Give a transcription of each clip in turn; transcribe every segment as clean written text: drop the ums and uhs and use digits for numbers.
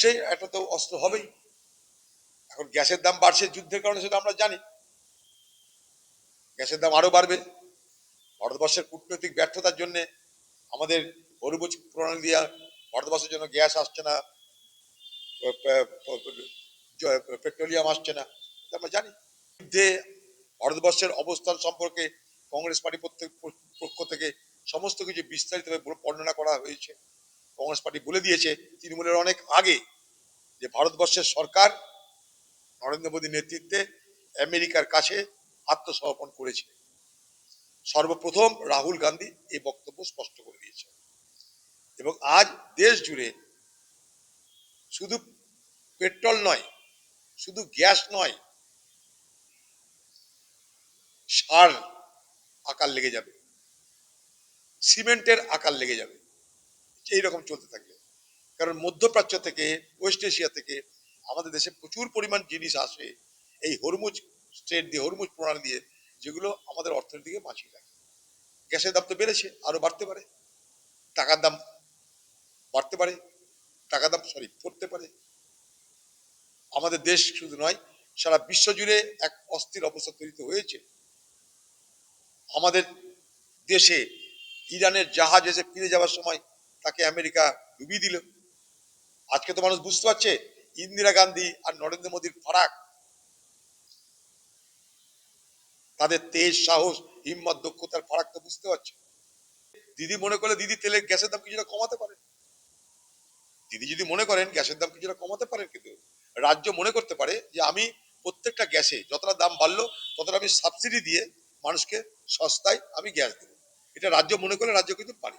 নিশ্চয়ই একটা তো অস্ত্র হবেই। এখন গ্যাসের দাম বাড়ছে যুদ্ধের কারণে, সেটা আমরা জানি। গ্যাসের দাম আরো বাড়বে। ভারতবর্ষের কূটনৈতিক ব্যর্থতার জন্য আমাদের হরমুজ প্রণালী দিয়া ভারতবর্ষের জন্য গ্যাস আসছে না, পেট্রোলিয়াম আসছে না, আমরা জানি। যুদ্ধে ভারতবর্ষের অবস্থান সম্পর্কে কংগ্রেস পার্টি পক্ষ থেকে সমস্ত কিছু বিস্তারিতভাবে বর্ণনা করা হয়েছে। কংগ্রেস পার্টি বলে দিয়েছে তৃণমূলের অনেক আগে যে ভারতবর্ষের সরকার নরেন্দ্র মোদীর নেতৃত্বে আমেরিকার কাছে আত্মসমর্পণ করেছে। সর্বপ্রথম রাহুল গান্ধী এই বক্তব্য স্পষ্ট করে দিয়েছে। এবং আজ দেশ জুড়ে শুধু পেট্রোল নয়, শুধু গ্যাস নয়, সার আকার লেগে যাবে, সিমেন্টের আকার লেগে যাবে এইরকম চলতে থাকলে। কারণ মধ্যপ্রাচ্য থেকে, ওয়েস্ট এশিয়া থেকে আমাদের দেশে প্রচুর পরিমাণ জিনিস আসে এই হরমুজ স্ট্রেট দিয়ে, হরমুজ প্রণালী দিয়ে, যেগুলো আমাদের অর্থনীতিকে বাঁচিয়ে রাখে। গ্যাসের দাম তো বেড়েছে, আরো বাড়তে পারে, টাকার দাম বাড়তে পারে, পড়তে পারে। আমাদের দেশ শুধু নয়, সারা বিশ্ব জুড়ে এক অস্থির অবস্থা তৈরি হয়েছে। আমাদের দেশে ইরানের জাহাজ এসে ফিরে যাওয়ার সময় তাকে আমেরিকা ডুবিয়ে দিল। আজকে তো মানুষ বুঝতে পারছে ইন্দিরা গান্ধী আর নরেন্দ্র মোদীর ফারাক, তাদের তেজ, সাহস, হিম্মত, দক্ষতার ফারাক তো বুঝতে পারছে। দিদি মনে করলে দিদি তেলের গ্যাসের দাম কিছুটা কমাতে পারেন। দিদি যদি মনে করেন গ্যাসের দাম কিছুটা কমাতে পারেন, কিন্তু রাজ্য মনে করতে পারে যে আমি প্রত্যেকটা গ্যাসে যতটা দাম বাড়লো ততটা আমি সাবসিডি দিয়ে মানুষকে সস্তায় আমি গ্যাস দেবো। এটা রাজ্য মনে করলে রাজ্য কিন্তু পারে।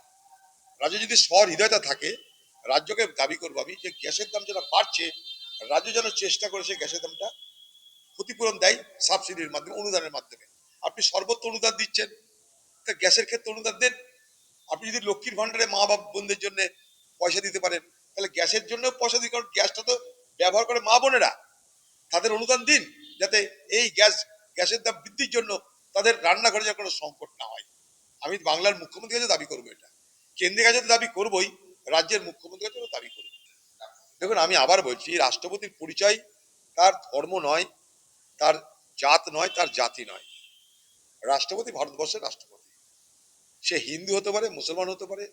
রাজ্য যদি হৃদয়তা থাকে, রাজ্যকে দাবি করবো আমি যে গ্যাসের দাম যেটা বাড়ছে, রাজ্য যেন চেষ্টা করে সেই গ্যাসের দামটা ক্ষতিপূরণ দেয় সাবসিডির মাধ্যমে, অনুদানের মাধ্যমে। আপনি সর্বত্র অনুদান দিচ্ছেন, তা গ্যাসের ক্ষেত্রে অনুদান দেন। আপনি যদি লক্ষ্মীর ভান্ডারে মা বাবা বোনদের জন্য পয়সা দিতে পারেন, তাহলে গ্যাসের জন্য পয়সা দিন, কারণ গ্যাসটা তো ব্যবহার করে মা বোনেরা, তাদের অনুদান দিন, যাতে এই গ্যাসের দাম বৃদ্ধির জন্য তাদের রান্নাঘরে যেন কোনো সংকট না হয়। আমি বাংলার মুখ্যমন্ত্রীর কাছে দাবি করবো এটা, কেন্দ্রের কাছে দাবি করবোই, রাজ্যের মুখ্যমন্ত্রীর কাছে দাবি করবো। দেখুন, আমি আবার বলছি, রাষ্ট্রপতির পরিচয় তার ধর্ম নয়, তার জাত নয়, তার জাতি নয়। রাষ্ট্রপতি ভারতবর্ষের রাষ্ট্রপতি। সে হিন্দু হতে পারে, মুসলমান হতে পারে,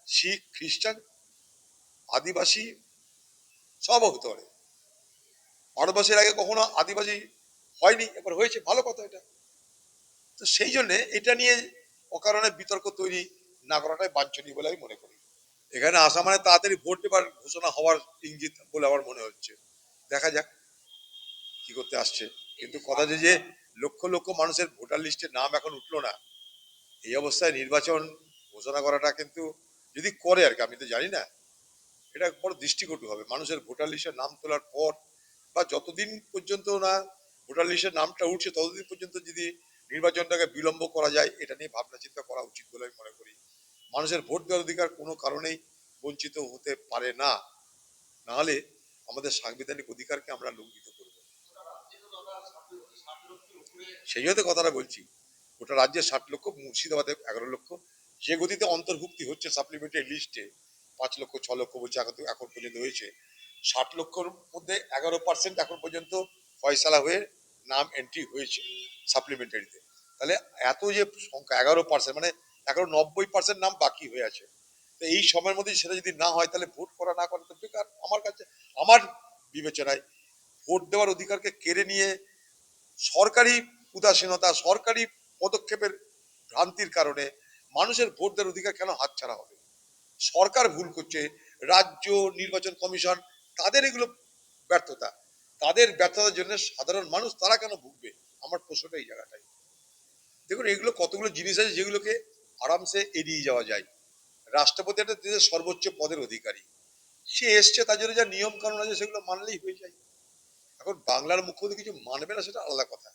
শিখ, খ্রিস্টান, আদিবাসী, সব হতে পারে। ভারতবর্ষের আগে কখনো আদিবাসী হয়নি, এবার হয়েছে, ভালো কথা এটা। তো সেই জন্য এটা নিয়ে অকারণে বিতর্ক তৈরি না করাটাই বাঞ্ছনীয় বলে আমি মনে করি। এখানে আসা মানে তাড়াতাড়ি ভোট এবার ঘোষণা হওয়ার ইঙ্গিত বলে আমার মনে হচ্ছে। দেখা যাক কি করতে আসছে। কিন্তু কথা যে লক্ষ লক্ষ মানুষের ভোটার লিস্টে নাম এখন উঠলো না, এই অবস্থায় নির্বাচন ঘোষণা করাটা কিন্তু, যদি করে আর কি, আমি তো জানি না, এটা বড় দৃষ্টিকটু হবে। মানুষের ভোটার লিস্টের নাম তোলার পর বা যতদিন পর্যন্ত না ভোটার লিস্টের নামটা উঠছে ততদিন পর্যন্ত যদি নির্বাচনটাকে বিলম্ব করা যায়, এটা নিয়ে ভাবনা চিন্তা করা উচিত বলে আমি মনে করি। মানুষের ভোট দেওয়ার অধিকার কোনো কারণেই বঞ্চিত হতে পারে না, নাহলে আমাদের সাংবিধানিক অধিকারকে আমরা লঙ্ঘিত করব। সেই জন্য কথাটা বলছি, গোটা রাজ্যে 60 লক্ষ, মুর্শিদাবাদে 11 লক্ষ, যে গতিতে অন্তর্ভুক্তি হচ্ছে সাপ্লিমেন্টারি লিস্টে, 5 লক্ষ 6 লক্ষ বলছে এখন পর্যন্ত হয়েছে। 60 লক্ষর মধ্যে 11% এখন পর্যন্ত ফয়সালা হয়ে নাম এন্ট্রি হয়েছে সাপ্লিমেন্টারিতে। তাহলে এত যে সংখ্যা 11%, মানে এখন 90% নাম বাকি হয়ে আছে। তো এই সময়ের মধ্যে সেটা যদি না হয়, তাহলে ভোট করা না করে তো বেকার। আমার কাছে, আমার বিবেচনায়, ভোট দেওয়ার অধিকারকে কেড়ে নিয়ে সরকারি উদাসীনতা, সরকারি পদক্ষেপের ভ্রান্তির কারণে মানুষের ভোট দেওয়ার অধিকার কেন হাতছাড়া হবে? সরকার ভুল করছে, রাজ্য নির্বাচন কমিশন, তাদের এগুলো ব্যর্থতা। তাদের ব্যর্থতার জন্য সাধারণ মানুষ তারা কেন ভুগবে? আমার প্রশ্নটা এই জায়গাটাই। দেখুন, এগুলো কতগুলো জিনিস আছে যেগুলোকে আরামসে এড়িয়ে যাওয়া যায়। রাষ্ট্রপতি একটা দেশের সর্বোচ্চ পদের অধিকারী, সে এসছে, তার জন্য যা নিয়ম কানুন আছে সেগুলো মানলেই হয়ে যায়। এখন বাংলার মুখ্যমন্ত্রী কিছু মানবে না, সেটা আলাদা কথা।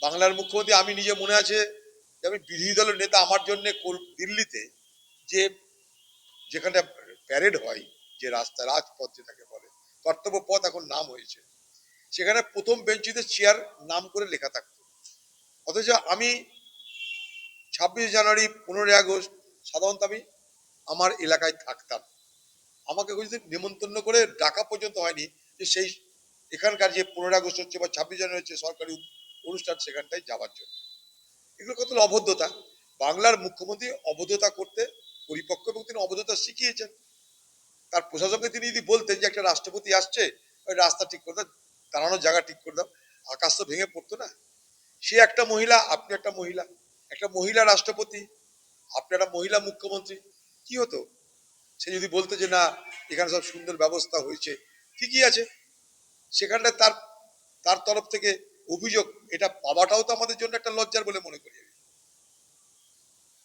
বাংলার মুখ্যমন্ত্রী, আমি নিজে মনে আছে যে আমি বিরোধী দলের নেতা, আমার জন্য দিল্লিতে যে যেখানে প্যারেড হয়, যে রাস্তা, রাজপথ যেটাকে বলে, কর্তব্য পথ এখন নাম হয়েছে, সেখানে প্রথম বেঞ্চিতে চেয়ার নাম করে লেখা থাকতো। অথচ আমি 26 জানুয়ারি, 15ই আগস্ট সাধারণত আমি আমার এলাকায় থাকতাম, আমাকে যদি নিমন্ত্রণ করে ডাকা পর্যন্ত হয়নি যে সেই এখানকার যে 15 আগস্ট হচ্ছে বা 26 জানুয়ারি হচ্ছে সরকারি অনুষ্ঠান সেখানটায় যাওয়ার জন্য। এগুলো কত অভদ্রতা। বাংলার মুখ্যমন্ত্রী অভদ্রতা করতে পরিপক্ক এবং তিনি অভদ্রতা শিখিয়েছেন। তার প্রশাসনকে তিনি যদি বলতেন যে একটা রাষ্ট্রপতি আসছে, ওই রাস্তা ঠিক করে দাও, দাঁড়ানোর জায়গা ঠিক করে দাও, আকাশ তো ভেঙে পড়তো না। সে একটা মহিলা, আপনি একটা মহিলা, একটা মহিলা রাষ্ট্রপতি, আপনি একটা মহিলা মুখ্যমন্ত্রী, কি হতো? সে যদি বলতো যে না এখানে সব সুন্দর ব্যবস্থা হয়েছে, ঠিকই আছে, সেখানটা তার তার তরফ থেকে অভিযোগ, এটা পাওয়াটাও তো আমাদের জন্য একটা লজ্জার বলে মনে করি।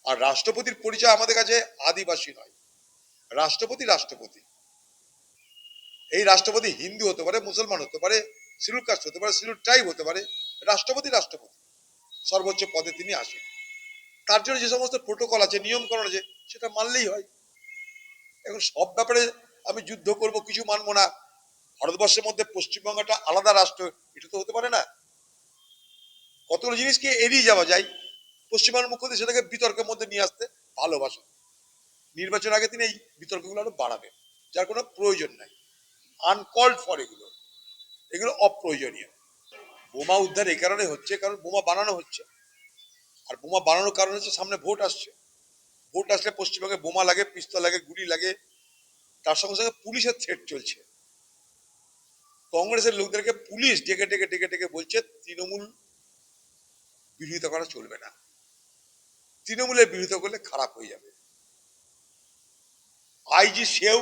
আর রাষ্ট্রপতির পরিচয় আমাদের কাছে আদিবাসী নয়, রাষ্ট্রপতি রাষ্ট্রপতি। এই রাষ্ট্রপতি হিন্দু হতে পারে, মুসলমান হতে পারে, শিডিউল কাস্ট হতে পারে, শিডিউল ট্রাইব হতে পারে, রাষ্ট্রপতি রাষ্ট্রপতি, সর্বোচ্চ পদে তিনি আসেন। তার জন্য যে সমস্ত প্রোটোকল আছে, নিয়মকরণ আছে, সেটা মানলেই হয়। এখন সব ব্যাপারে আমি যুদ্ধ করব, কিছু মানবো না, ভারতবর্ষের মধ্যে পশ্চিমবঙ্গ একটা আলাদা রাষ্ট্র, এটা তো হতে পারে না। কতগুলো জিনিসকে এড়িয়ে যাওয়া যায়, পশ্চিমবঙ্গের মুখ্যমন্ত্রী সেটাকে বিতর্কের মধ্যে নিয়ে আসতে ভালোবাসেন। নির্বাচন আগে তিনি এই বিতর্কগুলো আরো বাড়াবেন, যার কোনো প্রয়োজন নাই, আনকল্ড ফর এগুলো, এগুলো অপ্রয়োজনীয়। বোমা উদ্ধার এই কারণে হচ্ছে কারণ বোমা বানানো হচ্ছে, আর বোমা বানানোর কারণ হচ্ছে সামনে ভোট আসছে। ভোট আসলে পশ্চিমবঙ্গে বোমা লাগে, পিস্তল লাগে, গুলি লাগে, তার সঙ্গে সঙ্গে পুলিশের থ্রেট চলছে। কংগ্রেসের লোকদেরকে পুলিশ ডেকে ডেকে ডেকে ডেকে বলছে তৃণমূল বিরোধিতা করা চলবে না, তৃণমূলের বিরোধিতা করলে খারাপ হয়ে যাবে। আইজি সেও,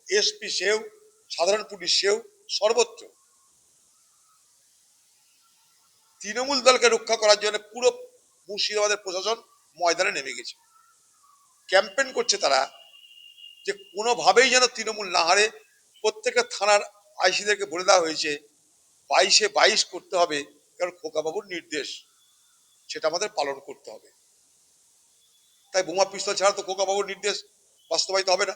এসপি সেও, সাধারণ পুলিশ সেও, সর্বত্র তৃণমূল দলকে রক্ষা করার জন্য পুরো মুর্শিদাবাদের প্রশাসন ময়দানে নেমে গেছে, ক্যাম্পেইন করছে তারা যে কোনোভাবেই যেন তৃণমূল না হারে। প্রত্যেকটা থানার আইসিদেরকে বলে দেওয়া হয়েছে 22-22 করতে হবে, কারণ খোকাবাবুর নির্দেশ, সেটা আমাদের পালন করতে হবে। তাই বোমা পিস্তল ছাড়া তো খোকাবাবুর নির্দেশ বাস্তবায়িত হবে না।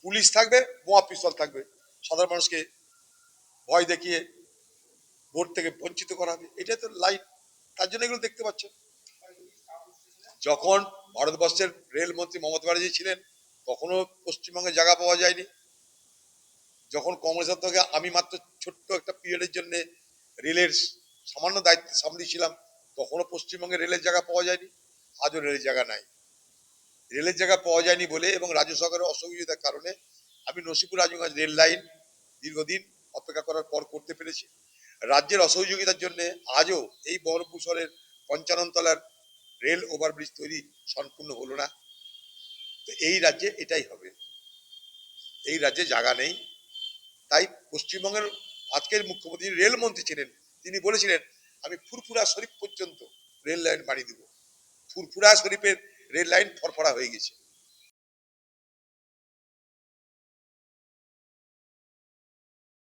পুলিশ থাকবে, বোমা পিস্তল থাকবে, সাধারণ মানুষকে ভয় দেখিয়ে ভোট থেকে বঞ্চিত করা হবে, এটাই তো লাইন। তার জন্য এগুলো দেখতে পাচ্ছেন। যখন ভারতবর্ষের রেলমন্ত্রী মমতা ব্যানার্জি ছিলেন তখনও পশ্চিমবঙ্গে জায়গা পাওয়া যায়নি। যখন কংগ্রেসের থেকে আমি মাত্র ছোট্ট একটা পিরিয়ডের জন্য রেলের সামান্য দায়িত্ব সামলিয়েছিলাম, তখনও পশ্চিমবঙ্গে রেলের জায়গা পাওয়া যায়নি। আজও রেলের জায়গা নাই। রেলের জায়গা পাওয়া যায়নি বলে এবং রাজ্য সরকারের অসহযোগিতার কারণে আমি নসিপুর আজিমগঞ্জ রেল লাইন দীর্ঘদিন অপেক্ষা করার পর করতে পেরেছি। রাজ্যের অসহযোগিতার জন্য আজও এই বহরমপুর শহরের 55 তলার রেল ওভারব্রিজ তৈরি সম্পূর্ণ হলো না। তো এই রাজ্যে এটাই হবে, এই রাজ্যে জায়গা নেই। তাই পশ্চিমবঙ্গের আজকের মুখ্যমন্ত্রী রেলমন্ত্রী ছিলেন, তিনি বলেছিলেন আমি ফুরফুরা শরীফ পর্যন্ত রেল লাইন বানিয়ে দেব। ফুরফুরা শরীফের রেল লাইন ফরফরা হয়ে গেছে।